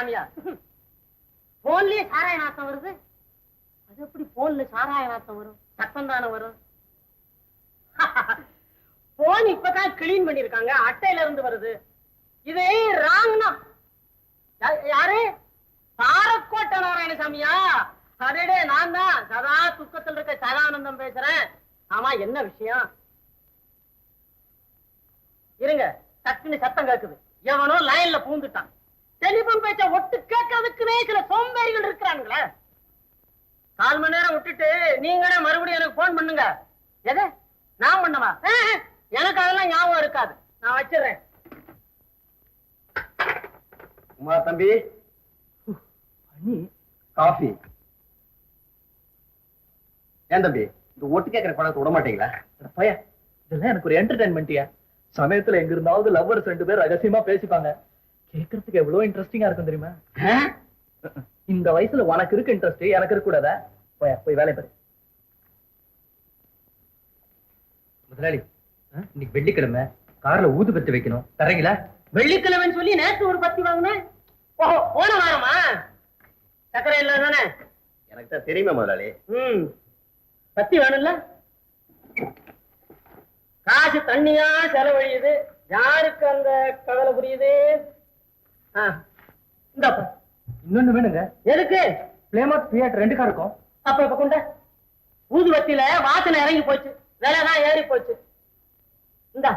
சாமியா? போன்லயே சாராய நாத்தம் வருது. அது எப்படி போன்ல சாராய நாத்தம் வரும்? சத்தம் தானே வரும். போன் இப்பதான் கிளீன் பண்ணிருக்காங்க, அட்டையில இருந்து வருது. இது ராங்னா யாரு? தாரக்கோட்டை நாராயணசாமியா? அதே நான் தான் சதா துக்கத்தில் இருக்க சதானந்தம் பேசுறேன். ஆமா, என்ன விஷயம்? இருங்க, டக்குன்னு சத்தம் கேக்குது. எவனோ லைன்ல பூந்துட்டான். டெலிபோன் பேச்ச ஒட்டு கேட்கறதுக்குனே சில சோம்பேறிகள் இருக்கிறானுங்களே. 4 மணி நேரம் விட்டுட்டு நீங்களே மறுபடியும் எனக்கு போன் பண்ணுங்க. எது நான் பண்ணவா? எனக்கு அதெல்லாம் ஞாபகம் இருக்காது, நான் வச்சிடுறேன். உமா தம்பி, காஃபி. ஏன் தம்பி இந்த ஒட்டு கேட்கிற பழத்தை விட மாட்டீங்களா? பையன், இதெல்லாம் எனக்கு ஒரு என்டர்டைன்மெண்ட்டியா. சமயத்துல எங்க இருந்தாவது லவ்வர்ஸ் 2 பேர் ரகசியமா பேசிப்பாங்க. கேட்கறதுக்கு எவ்வளவு இன்ட்ரெஸ்டிங்கா இருக்கும் தெரியுமா? இந்த வயசுல உனக்கு இருக்கு இன்ட்ரெஸ்ட், எனக்கு இருக்க கூடாதா? போய் வேலை பாரு. முதலாளி, இன்னைக்கு வெள்ளிக்கிழமை, கார்ல ஊதுபத்தி வைக்கணும், தரீங்களா? வெள்ளிக்கிழமைன்னு சொல்லி நேற்று ஒரு பத்தி வாங்கினேன். ஓஹோ, போன வாரமா? சக்கரை இல்ல தானே? எனக்கு தான் தெரியுமா முதலாளி. பத்தி வேணும்ல? காசு தண்ணியா செலவழியுது. யாருக்கு அந்த கவலை புரியுது? இந்தப்பா இன்னொன்னு வேணுங்க. எதுக்கு? பிளேமார்ட் தியேட்டர் 2 கார் இருக்கும். அப்ப இப்ப கொண்ட ஊதுவத்தில வாசனை இறங்கி போச்சு, விலைதான் ஏறி போச்சு. இந்த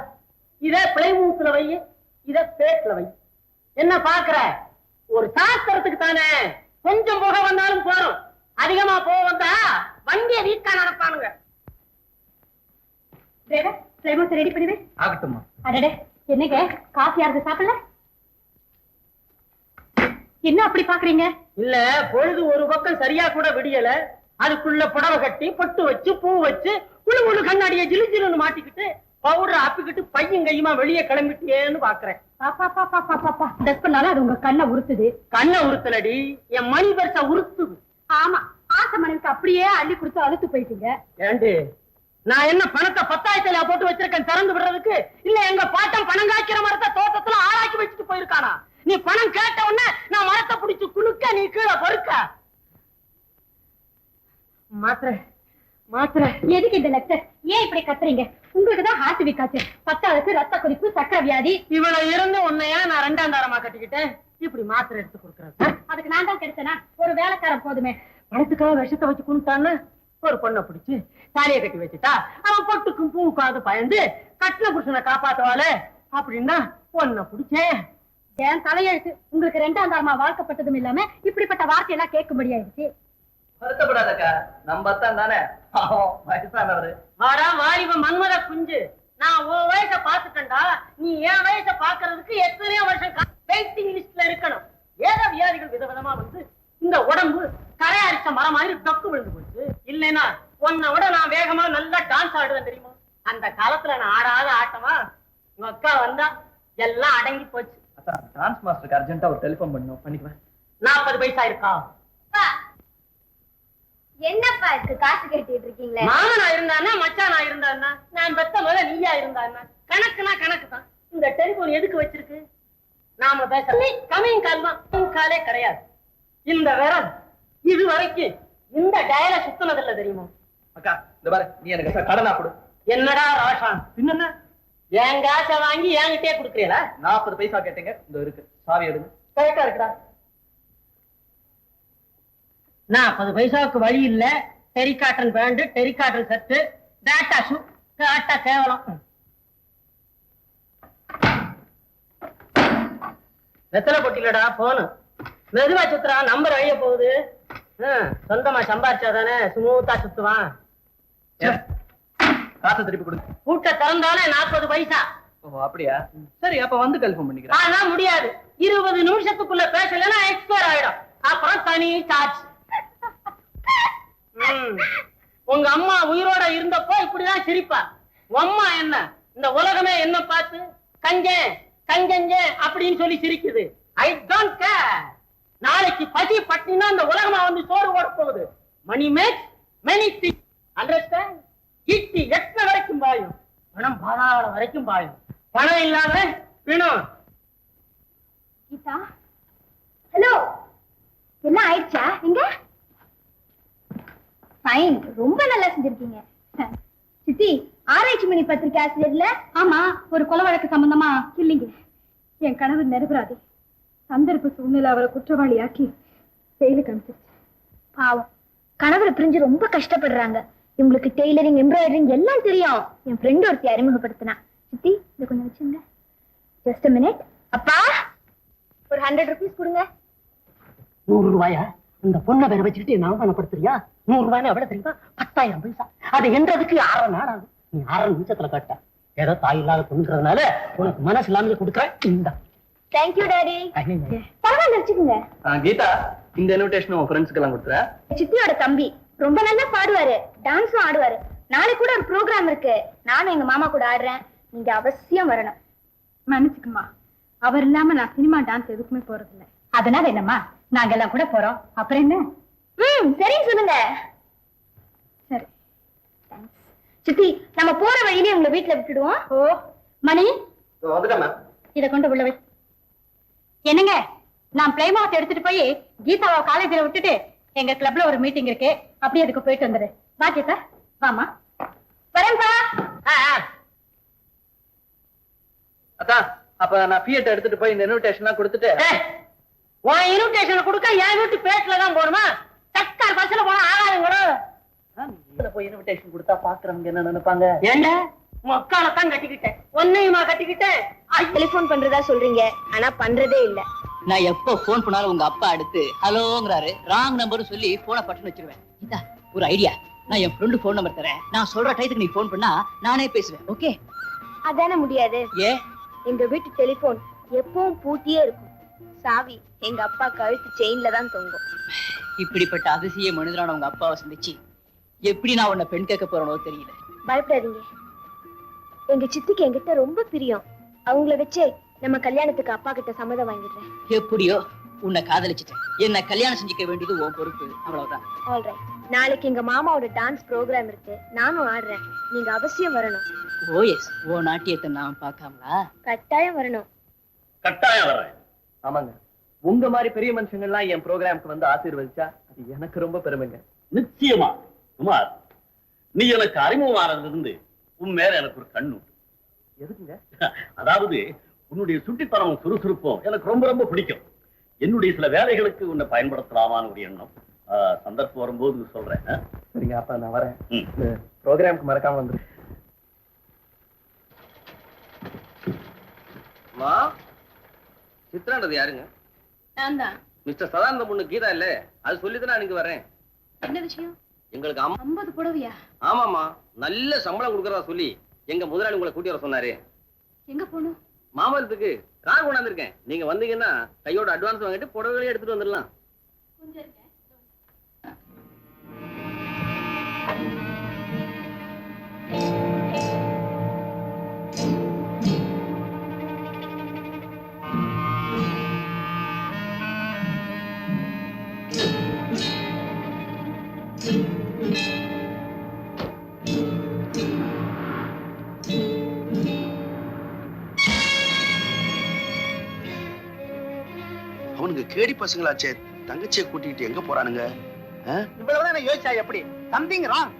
இத பிளைமூத்துல வை, இத பேட்ல வை. என்ன பாக்குற? ஒரு சாஸ்திரத்துக்கு தானே. கொஞ்சம் புகை வந்தாலும் போறோம், அதிகமா போக வந்தா வண்டியை வீக்கா நடப்பானுங்க. ரெடி பண்ணுவேன். ஆகட்டும்மா. அடடே, என்னங்க காஃபி யாருக்கு சாப்பிடல? என்ன அப்படி பாக்குறீங்க? இல்ல, பொழுது ஒரு பக்கம் சரியா கூட விடியல, அதுக்குள்ள புடவை கட்டி பொட்டு வச்சு பூ வச்சு குழு கண்ணாடிய ஜிலு ஜிலுன்னு மாட்டிக்கிட்டு பவுடர் அப்பிக்கிட்டு பையன் கையுமா வெளியே கிளம்பிட்டியேன்னு பாக்குறேன். ட்ரெஸ் பண்ணாலும் அது உங்க கண்ணை உறுத்துது. கண்ணை உறுத்தலடி, என் மணி பெருசா உறுத்துது. ஆமா, ஆசை மனைவிக்கு அப்படியே அள்ளி கொடுத்து அழுத்து போயிட்டீங்க. ஏண்டி, நான் என்ன பணத்தை 10,000 போட்டு வச்சிருக்கேன் திறந்து விடுறதுக்கு? இல்ல எங்க பாட்டம் பணம் காய்க்கிற மரத்தை தோட்டத்துல ஆளாக்கி வச்சுட்டு போயிருக்கானா? நீ பணம் கேட்ட உடனே நான் மரத்தை பிடிச்சு குலுக்க, நீ கீழே பொறுக்க. மாத்திரை எதுக்கு இந்த லெக்சர்? ஏன் இப்படி கத்துறீங்க? உங்களுக்கு தான் ஹார்ட் வீக் ஆச்சு, 10வது ரத்த கொதிப்பு, சக்கரை வியாதி. இவ்வளவு இருந்து உன்னையா நான் 2ஆம் தாரமா கட்டிக்கிட்டேன். இப்படி மாத்திரை எடுத்து கொடுக்குறேன். அதுக்கு நான் தான் கிடைச்சேனா? ஒரு வேலைக்காரன் போதுமே. பணத்துக்காக விஷத்தை வச்சு குடுத்தான்னு ஒரு பொண்ணை பிடிச்சு தாலியை கட்டி வச்சுட்டா, அவன் பொட்டுக்கும் பூவுக்காவது பயந்து கட்டின புருஷனை காப்பாத்துவாளே அப்படின்னா பொண்ணை பிடிச்சேன். என் தலையெழுத்து. உங்களுக்கு 2ஆம் தாரமா வாழ்க்கப்பட்டதும் இல்லாம இப்படிப்பட்ட வார்த்தையெல்லாம் கேட்கும்படியாயிருச்சு. வருத்தப்படாதக்கா, நம்ம தான் தானே வயசானவரு. வாடா வாலிப மன்மத குஞ்சு, நான் உன் வயசை பாத்துட்டேன்டா. நீ என் வயசை பாக்குறதுக்கு எத்தனையோ வருஷம் வெயிட்டிங் லிஸ்ட்ல இருக்கணும். ஏதோ வியாதிகள் விதவிதமா வந்து இந்த உடம்பு கரை அரிச்ச மரம் மாதிரி தொக்கு விழுந்து போச்சு. இல்லைன்னா உன்னை விட நான் வேகமா நல்லா டான்ஸ் ஆடுவேன் தெரியுமா? அந்த காலத்துல நான் ஆடாத ஆட்டமா. உங்க அக்கா வந்தா எல்லாம் அடங்கி போச்சு. டான்ஸ் மாஸ்டருக்கு அர்ஜென்ட்டா ஒரு டெலிபோன் பண்ணணும், பண்ணிக்குவேன். 40 பைசா இருக்கா? என்னப்பா இருக்கு காசு கேட்டுட்டு இருக்கீங்களே? மாமனா இருந்தானா மச்சானா இருந்தானா, நான் பெத்த முதல்ல நீயா இருந்தானா, கணக்குனா கணக்கு தான். இந்த டெலிபோன் எதுக்கு வச்சிருக்கு? நாம பேச கமிங் கால் தான், காலே கிடையாது. இந்த விரல் இது வரைக்கும் இந்த டயலை சுத்தினதில்ல தெரியுமா? அக்கா இந்த பாரு, நீ எனக்கு கடனா கொடு. என்னடா ராஷான், பின்ன என் காசை வாங்கி என்கிட்டே கொடுக்குறீங்களா? 40 பைசா கேட்டீங்க, இந்த இருக்கு, சாவி எடுங்க. கரெக்டா இருக்குடா. 40 பைசாவுக்கு வழி இல்ல. Terry cotton pant, terry cotton set, Tata shoe, Tata கேவலம். வெத்தலை பொட்டிலடா போனு. மெதுவா சுத்துறா, நம்பர் அழிய போகுது. சொந்தமா சம்பாதிச்சாதானே ஸ்மூத்தா சுத்துவான். காசை திருப்பி கொடுங்க. கூட்ட திறந்தானே 40 பைசா. ஓ அப்படியா? சரி, அப்ப வந்து கன்ஃபார்ம் பண்ணிக்கிறேன். ஆனா முடியாது, 20 நிமிஷத்துக்குள்ள பேசலன்னா எக்ஸ்பயர் ஆயிடும். அப்புறம் தனி சார்ஜ். உங்க அம்மா உயிரோட இருந்தப்போ இப்படிதான் சிரிப்பா. அம்மா என்ன, இந்த உலகமே என்ன பார்த்து கஞ்சன் கஞ்சஞ்சன் அப்படின்னு சொல்லி சிரிக்குது. I don't care. நாளைக்கு பசி பட்டினா இந்த உலகமா வந்து சோறு ஓட போகுது. Money makes many things, understand? இட்டி எத்தனை வரைக்கும் பாயும், பணம் பாதாள வரைக்கும் பாயும். பணம் இல்லாம பிணம். கீதா, ஹலோ, எல்லாம் ஆயிடுச்சா? எங்க? ஃபைன், ரொம்ப நல்லா செஞ்சிருக்கீங்க. சித்தி, ஆராய்ச்சி மணி பத்திரிக்கை ஆசிரியர்ல? ஆமா, ஒரு கொலை வழக்கு சம்பந்தமா இல்லைங்க. என் கணவர் நிரபராதி. சந்தர்ப்ப சூழ்நிலை அவரை குற்றவாளியாக்கி செயலுக்கு அனுப்பிச்சிருச்சு. பாவம், கணவரை பிரிஞ்சு ரொம்ப கஷ்டப்படுறாங்க. இவங்களுக்கு டெய்லரிங், எம்ப்ராய்டரிங் எல்லாம் தெரியும். என் ஃப்ரெண்ட் ஒருத்தி அறிமுகப்படுத்தினா. சித்தி, இதை கொஞ்சம் வச்சுங்க. Just minute. அப்பா, ஒரு 100 rupees கொடுங்க. 100 ரூபாயா? இந்த பொண்ணை வேற வச்சுக்கிட்டு நான் அவமானப்படுத்துறியா? 100 ரூபாய் எவ்வளவு தெரியுமா? 10,000 பைசா. அதை என்றதுக்கு 6 நாள் ஆகும். நீ 6 நிமிஷத்துல கட்ட. ஏதோ தாய் இல்லாத பொண்ணுங்கிறதுனால உனக்கு மனசு இல்லாம கொடுக்குறேன். இந்த தேங்க்யூ டாடி. பரவாயில்ல, வச்சுக்கோங்க. கீதா, இந்த இன்விடேஷன் உன் ஃப்ரெண்ட்ஸ்க்கு எல்லாம் கொடுத்துற. சித்தியோட தம்பி ரொம்ப நல்லா பாடுவாரு, டான்ஸும் ஆடுவாரு. நாளைக்கு கூட ஒரு ப்ரோக்ராம் இருக்கு. நானும் எங்க மாமா கூட ஆடுறேன். நீங்க அவசியம் வரணும். மன்னிச்சுக்குமா, அவர் இல்லாம நான் சினிமா டான்ஸ் எதுக்குமே போறது இல்லை. அதனால என்னம்மா, நாங்க எல்லாம் கூட போறோம். அப்புறம் என்ன? சரின்னு சொல்லுங்க. சரி, சித்தி, நம்ம போற வழியிலே உங்களை வீட்டுல விட்டுடுவோம். ஓ மணி, வந்துட்டேன். இத கொண்டு உள்ள வை. என்னங்க, நான் பிளைமாஸ் எடுத்துட்டு போய் கீதாவை காலேஜ்ல விட்டுட்டு எங்க கிளப்ல ஒரு மீட்டிங் இருக்கு. அப்படியே அதுக்கு போயிட்டு வந்துரு. வா கீதா, வாமா. வரேன்பா. அதான், அப்ப நான் பிஎட் எடுத்துட்டு போய் இந்த இன்விடேஷன் கொடுத்துட்டு உன் இன்விடேஷன் கொடுக்க என் வீட்டு பேட்ல தான் போகணுமா? தக்கார் பஸ்ல போனா ஆகாதுங்களோ. போய் இன்விடேஷன் கொடுத்தா பாக்குறவங்க என்ன நினைப்பாங்க? ஏண்ட மக்காலத்தான் கட்டிக்கிட்டேன், ஒன்னையுமா கட்டிக்கிட்டேன். டெலிபோன் பண்றதா சொல்றீங்க, ஆனா பண்றதே இல்ல. நான் எப்போ போன் பண்ணாலும் உங்க அப்பா அடுத்து ஹலோங்கிறாரு. ராங் நம்பர் சொல்லி போனை பட்டுன்னு வச்சிருவேன். இதா ஒரு ஐடியா, நான் என் ஃப்ரெண்டு போன் நம்பர் தரேன். நான் சொல்ற டைத்துக்கு நீ போன் பண்ணா நானே பேசுவேன். ஓகே? அதானே முடியாது. ஏ, எங்க வீட்டு டெலிபோன் எப்பவும் பூட்டியே இருக்கும். சாவி எங்க அப்பா கழுத்து செயின்ல தான் தொங்கும். இப்படிப்பட்ட அதிசய மனிதரான உங்க அப்பாவை சந்திச்சு எப்படி நான் உன்னை பெண் கேட்க போறேனோ தெரியல. பயப்படாதீங்க, எங்க சித்திக்கு என்கிட்ட ரொம்ப பிரியம். அவங்கள வச்சே நம்ம கல்யாணத்துக்கு அப்பா கிட்ட சம்மதம் வாங்கிடுறேன். எப்படியோ உன்னை காதலிச்சுட்டேன். என்ன கல்யாணம் செஞ்சுக்க வேண்டியது உன் பொறுப்பு, அவ்வளவுதான். ஆல்ரைட், நாளைக்கு எங்க மாமாவோட டான்ஸ் ப்ரோக்ராம் இருக்கு. நானும் ஆடுறேன். நீங்க அவசியம் வரணும். ஓ எஸ், ஓ நாட்டியத்தை நான் பார்க்காமலா? கட்டாயம் வரணும். கட்டாயம் வர்றேன். ஆமாங்க, உங்க மாதிரி பெரிய மனுஷங்க எல்லாம் என் ப்ரோக்ராம்க்கு வந்து ஆசீர்வதிச்சா அது எனக்கு ரொம்ப பெருமைங்க. நிச்சயமா குமார், நீ எனக்கு அறிமுகமானதுல இருந்து உன் மேல எனக்கு ஒரு கண்ணு. எதுக்குங்க? அதாவது உன்னுடைய சுட்டித்தனமும் சுறுசுறுப்பும் எனக்கு ரொம்ப ரொம்ப பிடிக்கும். என்னுடைய சில வேலைகளுக்கு உன்னை பயன்படுத்தலாமான்னு ஒரு எண்ணம். சந்தர்ப்பம் வரும்போது சொல்றேன். சரிங்க, அப்ப நான் வரேன். ம். ப்ரோக்ராம்க்கு மறக்காம வந்துரு. சித்ரான்றது யாருங்க? நான் தான். மிஸ்டர் சதானந்த பொண்ணு கீதா இல்ல? அது சொல்லிதான் நான் இங்க வரேன். என்ன விஷயம்? எங்களுக்கு 50 புடவையா? ஆமாமா, நல்ல சம்பளம் கொடுக்கறதா சொல்லி எங்க முதலாளி உங்களை கூட்டி வர சொன்னாரு. எங்க போகணும்? மாமல்லத்துக்கு கார் கொண்டாந்துருக்கேன். நீங்க வந்தீங்கன்னா கையோட அட்வான்ஸ் வாங்கிட்டு புடவைகளே எடுத்துட்டு வந்துடலாம். அவனுக்கு கேடி பசங்களாச்சே, தங்கச்சியை கூட்டிட்டு எங்க போறானுங்க? இவ்வளவுதான் யோசிச்சா எப்படி? Something wrong.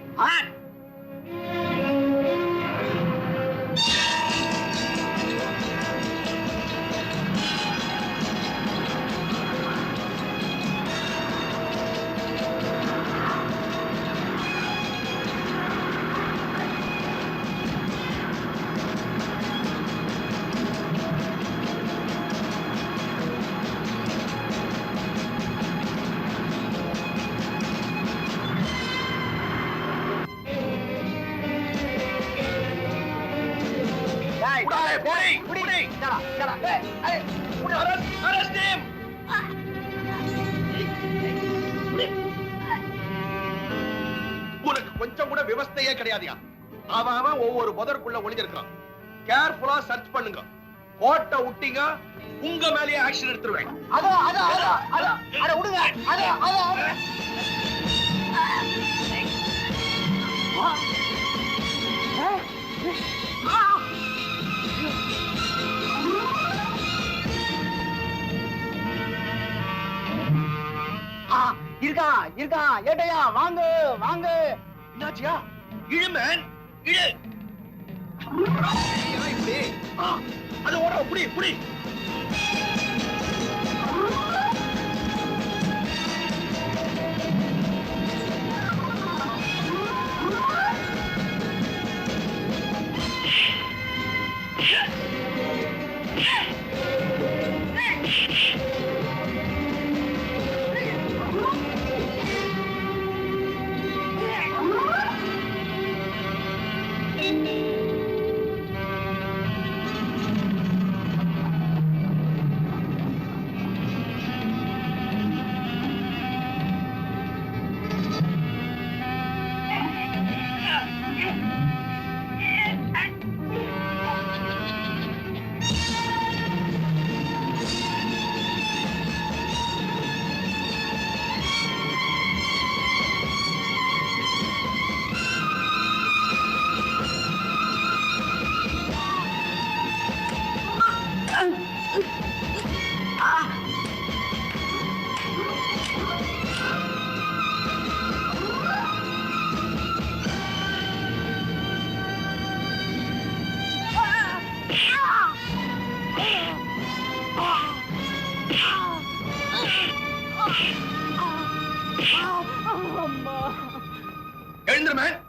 உனக்கு கொஞ்சம் கூட விவஸ்தையே கிடையாதுயா. அவன் ஒவ்வொரு புதருக்குள்ள ஒளிஞ்சிருக்கான். கேர்ஃபுல்லா சர்ச் பண்ணுங்க. கோட்டை விட்டீங்க, உங்க மேலேயே ஆக்ஷன் எடுத்துருவேன். இருக்கான் ஏட்டையா வாங்க வாங்க. என்னாச்சியா? இழு மேன், இழு. ஏன் இப்படி? அது ஓட புடி புடி. எழுந்துரு மேன்.